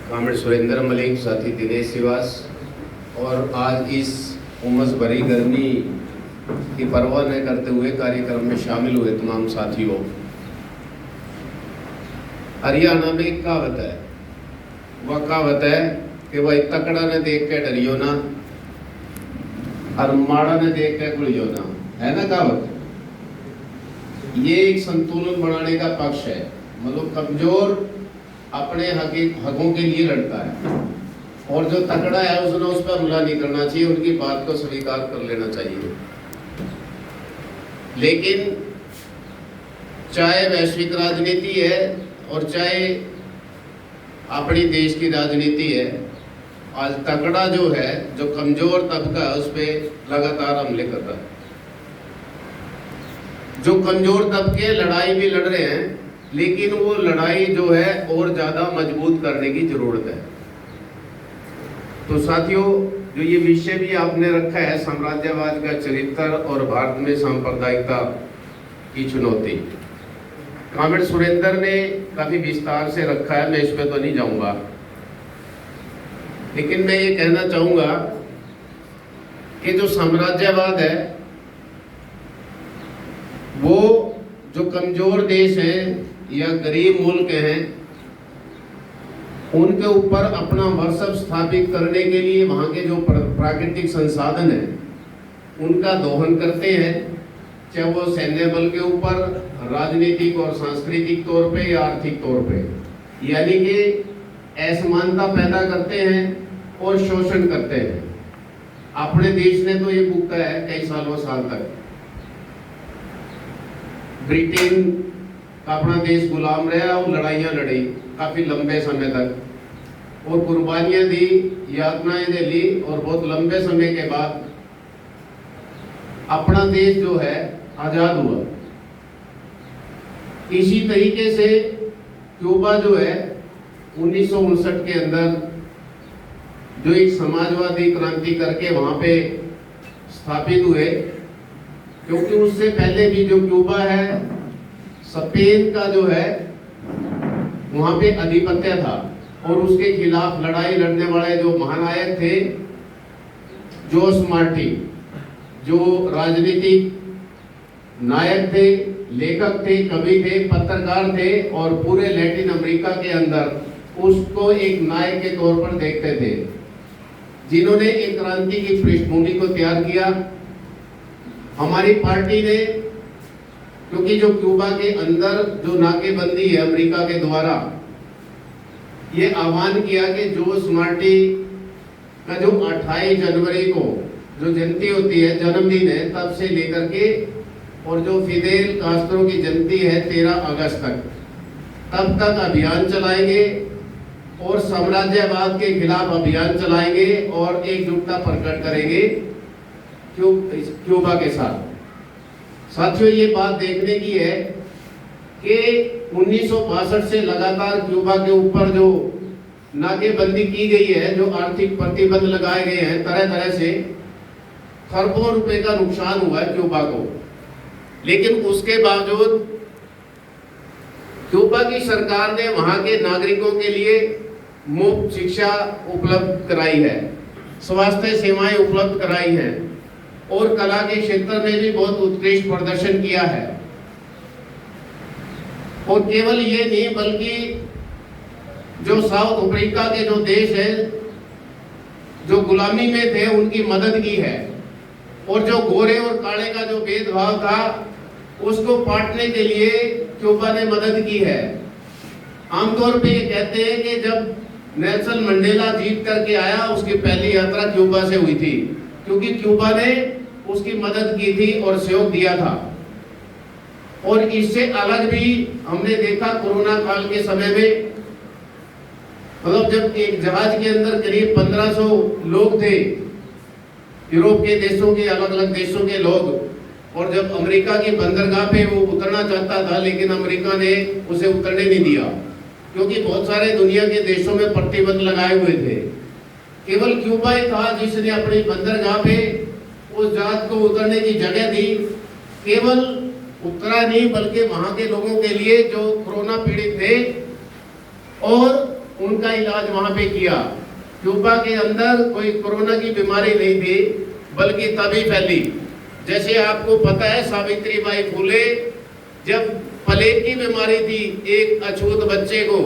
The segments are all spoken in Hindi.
कॉमरेड सुरेंद्र मलिक, साथी दिनेश श्रीवास और आज इस उमस भरी गर्मी की परवाह न करते हुए कार्यक्रम में शामिल हुए तमाम साथियों। हरियाणा में एक कहावत है, वह कहावत है कि भाई तकड़ा ने देख के डरियो ना और माड़ा ने देख के गुड़ियो ना, है ना कहावत। ये एक संतुलन बनाने का पक्ष है, मतलब कमजोर अपने हकों के लिए लड़ता है और जो तकड़ा है उसने उस पर हमला नहीं करना चाहिए, उनकी बात को स्वीकार कर लेना चाहिए। लेकिन चाहे वैश्विक राजनीति है और चाहे अपनी देश की राजनीति है, आज तकड़ा जो है, जो कमजोर तबका है, उस पर लगातार हमले कर रहा है। जो कमजोर तबके लड़ाई भी लड़ रहे हैं, लेकिन वो लड़ाई जो है और ज्यादा मजबूत करने की जरूरत है। तो साथियों, जो ये विषय भी आपने रखा है, साम्राज्यवाद का चरित्र और भारत में सांप्रदायिकता की चुनौती, कॉमरेड सुरेंद्र ने काफी विस्तार से रखा है, मैं इसमें तो नहीं जाऊंगा। लेकिन मैं ये कहना चाहूंगा कि जो साम्राज्यवाद है वो जो कमजोर देश हैं या गरीब मुल्क हैं, उनके ऊपर अपना वर्चस्व स्थापित करने के लिए वहां के जो प्राकृतिक संसाधन है उनका दोहन करते हैं, चाहे वो सैन्य बल के ऊपर, राजनीतिक और सांस्कृतिक तौर पे या आर्थिक तौर पे, यानी कि असमानता पैदा करते हैं और शोषण करते हैं। अपने देश ने तो ये भुगता है कई साल तक। ब्रिटेन का अपना देश गुलाम रहा और लड़ाइयां लड़ी काफी लंबे समय तक और कुर्बानियां दी, यातनाएं ली और बहुत लंबे समय के बाद अपना देश जो है आजाद हुआ। इसी तरीके से क्यूबा जो है 1959 के अंदर जो एक समाजवादी क्रांति करके वहां पे स्थापित हुए, क्योंकि उससे पहले भी जो क्यूबा है, स्पेन का जो है वहां पे आधिपत्य था और उसके खिलाफ लड़ाई लड़ने वाले जो महानायक थे, जोस मार्टी, जो राजनीतिक नायक थे, लेखक थे, कवि थे, पत्रकार थे और पूरे लैटिन अमेरिका के अंदर उसको एक नायक के तौर पर देखते थे, जिन्होंने एक क्रांति की पृष्ठभूमि को तैयार किया। हमारी पार्टी ने, क्योंकि जो क्यूबा के अंदर जो नाकेबंदी है अमेरिका के द्वारा, ये आह्वान किया कि जोस मार्टी का जो 28 जनवरी को जो जयंती होती है, जन्मदिन है, तब से लेकर के और जो फिदेल कास्ट्रो की जयंती है 13 अगस्त तक, तब तक अभियान चलाएंगे और साम्राज्यवाद के खिलाफ अभियान चलाएंगे और एकजुटता प्रकट करेंगे क्यूबा के साथ। साथियों, ये बात देखने की है कि 1962 से लगातार क्यूबा के ऊपर जो नाकेबंदी की गई है, जो आर्थिक प्रतिबंध लगाए गए हैं, तरह तरह से खरबों रुपए का नुकसान हुआ है क्यूबा को। लेकिन उसके बावजूद क्यूबा की सरकार ने वहां के नागरिकों के लिए मुफ्त शिक्षा उपलब्ध कराई है, स्वास्थ्य सेवाएं उपलब्ध कराई हैं और कला के क्षेत्र में भी बहुत उत्कृष्ट प्रदर्शन किया है। और केवल ये नहीं, बल्कि जो साउथ अफ्रीका के जो देश है जो गुलामी में थे, उनकी मदद की है और जो गोरे और काले का जो भेदभाव था उसको पाटने के लिए क्यूबा ने मदद की है। आमतौर पे ये कहते हैं कि जब नेल्सन मंडेला जीत करके आया, उसकी पहली यात्रा क्यूबा से हुई थी, क्योंकि क्यूबा ने उसकी मदद की थी और सहयोग दिया था। और इससे अलग भी हमने देखा कोरोना काल के समय में, मतलब जब एक जहाज के अंदर करीब 1500 लोग थे, यूरोप के देशों के, अलग अलग देशों के लोग, और जब अमेरिका की बंदरगाह पे वो उतरना चाहता था, लेकिन अमेरिका ने उसे उतरने नहीं दिया, क्योंकि बहुत सारे दुनिया के देशों में प्रतिबंध लगाए हुए थे। केवल क्यूबा ही था जिसने अपनी बंदरगाह पे उस जहाज को उतरने की जगह दी। केवल उतरा नहीं, बल्कि वहां के लोगों के लिए जो कोरोना पीड़ित थे और उनका इलाज वहां पे किया। क्यूबा के अंदर कोई कोरोना की बीमारी नहीं थी, बल्कि तभी फैली। जैसे आपको पता है, सावित्रीबाई फुले जब प्लेग की बीमारी थी, एक अछूत बच्चे को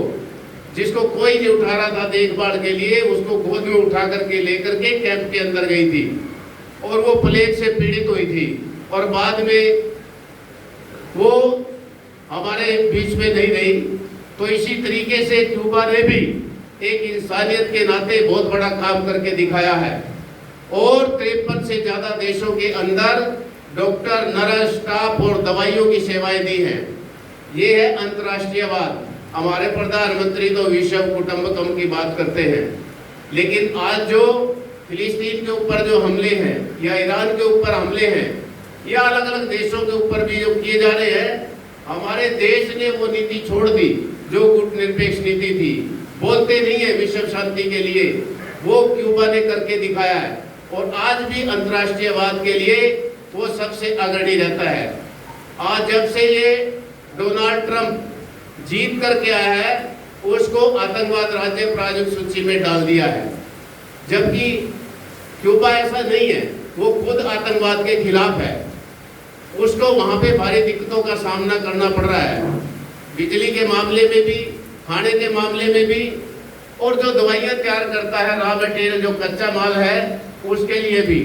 जिसको कोई नहीं उठा रहा था देखभाल के लिए, उसको गोद में उठा करके लेकर के कैंप के अंदर गई थी और वो प्लेग से पीड़ित हुई थी और बाद में वो हमारे बीच में नहीं रही। तो इसी तरीके से क्यूबा ने भी एक इंसानियत के नाते बहुत बड़ा काम करके दिखाया है और 53 से ज्यादा देशों के अंदर डॉक्टर, नर्स, स्टाफ और दवाइयों की सेवाएं दी हैं। ये है अंतर्राष्ट्रीयवाद। हमारे प्रधानमंत्री तो विश्व कुटुंबकम की बात करते हैं, लेकिन आज जो फिलिस्तीन के ऊपर जो हमले हैं या ईरान के ऊपर हमले हैं या अलग अलग देशों के ऊपर भी जो किए जा रहे हैं, हमारे देश ने वो नीति छोड़ दी जो गुटनिरपेक्ष नीति थी। बोलते नहीं है विश्व शांति के लिए, वो क्यूबा ने करके दिखाया है और आज भी अंतर्राष्ट्रीयवाद के लिए वो सबसे अग्रणी रहता है। आज जब से ये डोनाल्ड ट्रंप जीत करके आया है, उसको आतंकवाद राज्य प्रायोजित सूची में डाल दिया है, जबकि क्यूबा ऐसा नहीं है, वो खुद आतंकवाद के खिलाफ है। उसको वहां पे भारी दिक्कतों का सामना करना पड़ रहा है, बिजली के मामले में भी, खाने के मामले में भी, और जो दवाइयां तैयार करता है, रॉ मटेरियल जो कच्चा माल है, उसके लिए भी।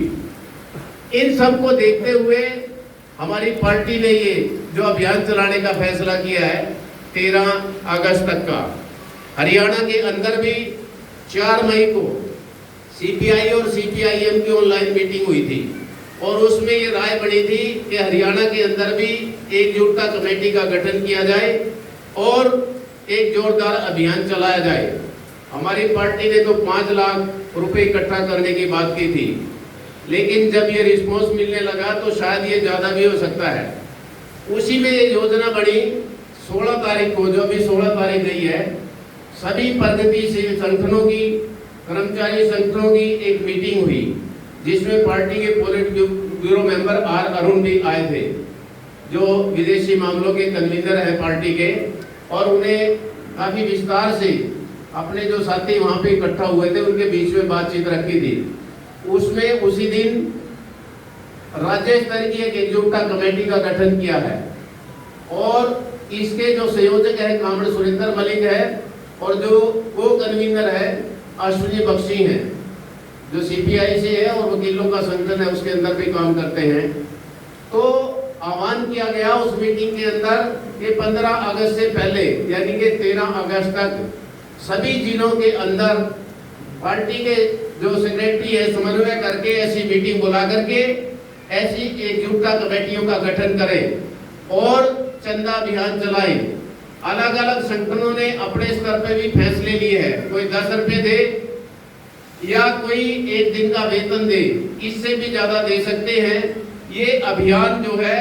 इन सब को देखते हुए हमारी पार्टी ने ये जो अभियान चलाने का फैसला किया है 13 अगस्त तक का। हरियाणा के अंदर भी 4 मई को सीपीआई और सीपीआईएम की ऑनलाइन मीटिंग हुई थी और उसमें ये राय बनी थी कि हरियाणा के अंदर भी एकजुटता कमेटी का गठन किया जाए और एक जोरदार अभियान चलाया जाए। हमारी पार्टी ने तो 5 लाख रुपए इकट्ठा करने की बात की थी, लेकिन जब ये रिस्पॉन्स मिलने लगा तो शायद ये ज़्यादा भी हो सकता है। उसी में ये योजना बनी 16 तारीख को, जो अभी 16 तारीख गई है, सभी प्रगतिशील संगठनों की, कर्मचारी संगठनों की एक मीटिंग हुई जिसमें पार्टी के पोलिट ब्यूरो मेंबर आर अरुण भी आए थे, जो विदेशी मामलों के कन्वीनर हैं पार्टी के, और उन्हें काफी विस्तार से अपने जो साथी वहां पे इकट्ठा हुए थे उनके बीच में बातचीत रखी थी। उसमें उसी दिन राज्य स्तर की एक एकजुटता कमेटी का गठन किया है और इसके जो संयोजक है कामरेड सुरेंद्र मलिक है और जो को कन्वीनर है अश्विनी बख्शी हैं, जो सीपीआई से है और वकीलों का संगठन है, उसके अंदर भी काम करते हैं। तो आह्वान किया गया उस मीटिंग के अंदर कि 15 अगस्त से पहले यानी कि 13 अगस्त तक सभी जिलों के अंदर पार्टी के जो सेक्रेटरी है समन्वय करके ऐसी मीटिंग बुला करके ऐसी एकजुटता कमेटियों का गठन करें और चंदा अभियान चलाएं। अलग अलग संगठनों ने अपने स्तर पे भी फैसले लिए हैं, कोई 10 रुपए दे या कोई 1 दिन का वेतन दे, इससे भी ज्यादा दे सकते हैं। ये अभियान जो है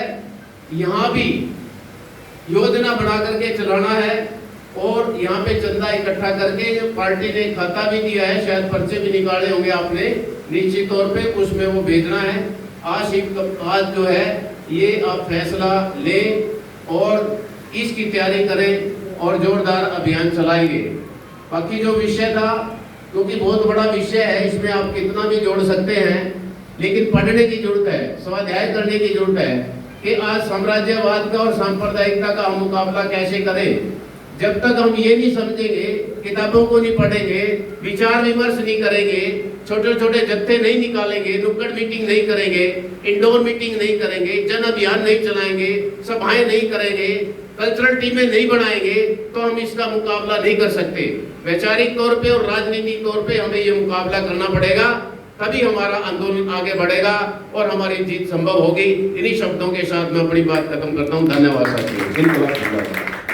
यहाँ भी योजना बना करके चलाना है और यहाँ पे चंदा इकट्ठा करके जो पार्टी ने खाता भी दिया है, शायद पर्चे भी निकाले होंगे आपने निश्चित तौर पे, उसमें वो भेजना है। आज जो है ये आप फैसला लें और इसकी तैयारी करें और जोरदार अभियान चलाएंगे। बाकी जो विषय था, क्योंकि बहुत बड़ा विषय है, इसमें आप कितना भी जोड़ सकते हैं, लेकिन पढ़ने की जरूरत है, स्वाध्याय करने की जरूरत है कि आज साम्राज्यवाद का और सांप्रदायिकता का हम मुकाबला कैसे करें। जब तक हम ये नहीं समझेंगे, किताबों को नहीं पढ़ेंगे, विचार विमर्श नहीं करेंगे, छोटे छोटे जत्थे नहीं निकालेंगे, नुक्कड़ मीटिंग नहीं करेंगे, इंडोर मीटिंग नहीं करेंगे, जन अभियान नहीं चलाएंगे, सभाएं नहीं करेंगे, कल्चरल टीमें नहीं बनाएंगे, तो हम इसका मुकाबला नहीं कर सकते। वैचारिक तौर पे और राजनीतिक तौर पे हमें ये मुकाबला करना पड़ेगा, तभी हमारा आंदोलन आगे बढ़ेगा और हमारी जीत संभव होगी। इन्हीं शब्दों के साथ मैं अपनी बात खत्म करता हूँ। धन्यवाद साथियों।